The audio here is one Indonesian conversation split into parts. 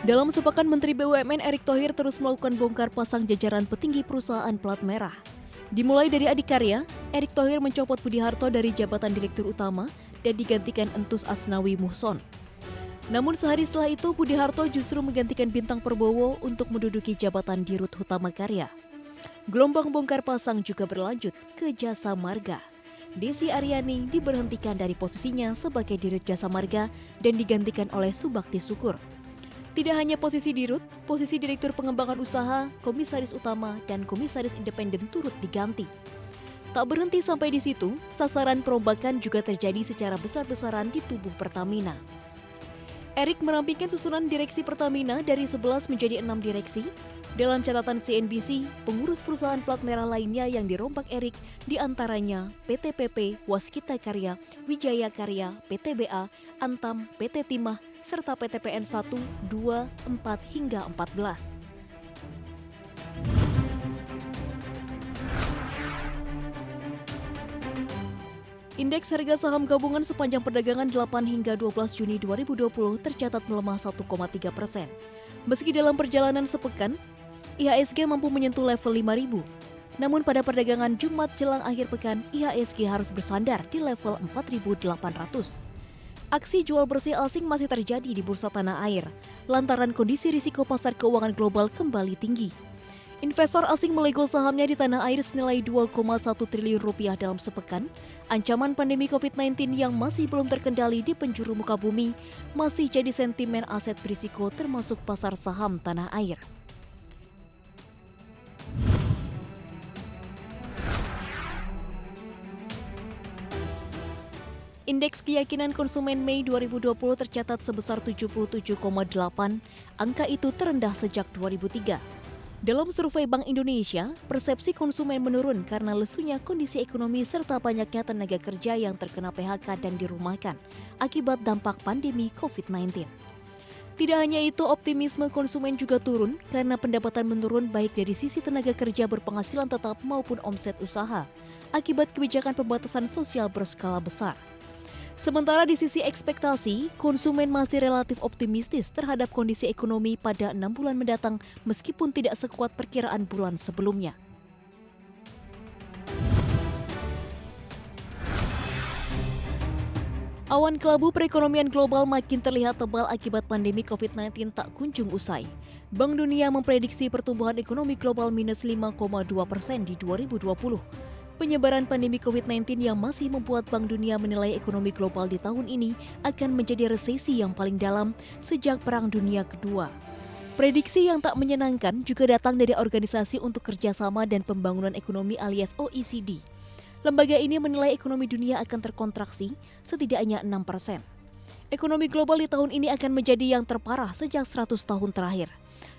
Dalam sepekan, Menteri BUMN Erick Thohir terus melakukan bongkar pasang jajaran petinggi perusahaan plat merah. Dimulai dari Adikarya, Erick Thohir mencopot Budi Harto dari jabatan Direktur Utama dan digantikan Entus Asnawi Muhson. Namun sehari setelah itu, Budi Harto justru menggantikan Bintang Prabowo untuk menduduki jabatan Dirut Hutama Karya. Gelombang bongkar pasang juga berlanjut ke Jasa Marga. Desi Aryani diberhentikan dari posisinya sebagai Dirut Jasa Marga dan digantikan oleh Subakti Syukur. Tidak hanya posisi Dirut, posisi Direktur Pengembangan Usaha, Komisaris Utama, dan Komisaris Independen turut diganti. Tak berhenti sampai di situ, sasaran perombakan juga terjadi secara besar-besaran di tubuh Pertamina. Erick merampingkan susunan direksi Pertamina dari 11 menjadi 6 direksi. Dalam catatan CNBC, pengurus perusahaan plat merah lainnya yang dirombak Erick diantaranya PT PP, Waskita Karya, Wijaya Karya, PTBA, Antam, PT Timah, serta PT PN 1, 2, 4 hingga 14. Indeks harga saham gabungan sepanjang perdagangan 8 hingga 12 Juni 2020 tercatat melemah 1,3%. Meski dalam perjalanan sepekan, IHSG mampu menyentuh level 5.000. Namun pada perdagangan Jumat jelang akhir pekan, IHSG harus bersandar di level 4.800. Aksi jual bersih asing masih terjadi di bursa tanah air, lantaran kondisi risiko pasar keuangan global kembali tinggi. Investor asing melego sahamnya di tanah air senilai 2,1 triliun rupiah dalam sepekan. Ancaman pandemi COVID-19 yang masih belum terkendali di penjuru muka bumi masih jadi sentimen aset berisiko termasuk pasar saham tanah air. Indeks keyakinan konsumen Mei 2020 tercatat sebesar 77,8, angka itu terendah sejak 2003. Dalam survei Bank Indonesia, persepsi konsumen menurun karena lesunya kondisi ekonomi serta banyaknya tenaga kerja yang terkena PHK dan dirumahkan akibat dampak pandemi COVID-19. Tidak hanya itu, optimisme konsumen juga turun karena pendapatan menurun baik dari sisi tenaga kerja berpenghasilan tetap maupun omset usaha akibat kebijakan pembatasan sosial berskala besar. Sementara di sisi ekspektasi, konsumen masih relatif optimistis terhadap kondisi ekonomi pada 6 bulan mendatang meskipun tidak sekuat perkiraan bulan sebelumnya. Awan kelabu perekonomian global makin terlihat tebal akibat pandemi COVID-19 tak kunjung usai. Bank Dunia memprediksi pertumbuhan ekonomi global minus 5,2% di 2020. Penyebaran pandemi COVID-19 yang masih membuat Bank Dunia menilai ekonomi global di tahun ini akan menjadi resesi yang paling dalam sejak Perang Dunia Kedua. Prediksi yang tak menyenangkan juga datang dari Organisasi untuk Kerjasama dan Pembangunan Ekonomi alias OECD. Lembaga ini menilai ekonomi dunia akan terkontraksi setidaknya 6%. Ekonomi global di tahun ini akan menjadi yang terparah sejak 100 tahun terakhir.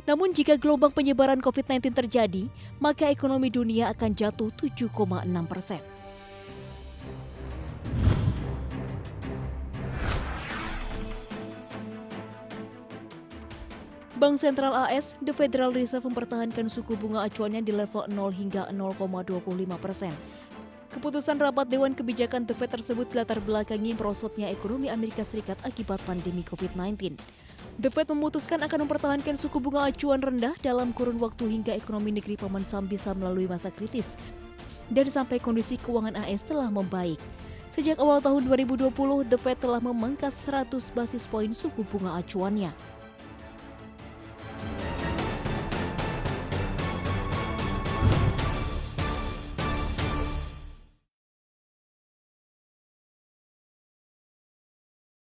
Namun jika gelombang penyebaran COVID-19 terjadi, maka ekonomi dunia akan jatuh 7,6%. Bank Sentral AS, The Federal Reserve mempertahankan suku bunga acuannya di level 0 hingga 0,25%. Keputusan rapat Dewan Kebijakan The Fed tersebut latar belakangi merosotnya ekonomi Amerika Serikat akibat pandemi COVID-19. The Fed memutuskan akan mempertahankan suku bunga acuan rendah dalam kurun waktu hingga ekonomi negeri Paman Sam bisa melalui masa kritis dan sampai kondisi keuangan AS telah membaik. Sejak awal tahun 2020, The Fed telah memangkas 100 basis poin suku bunga acuannya.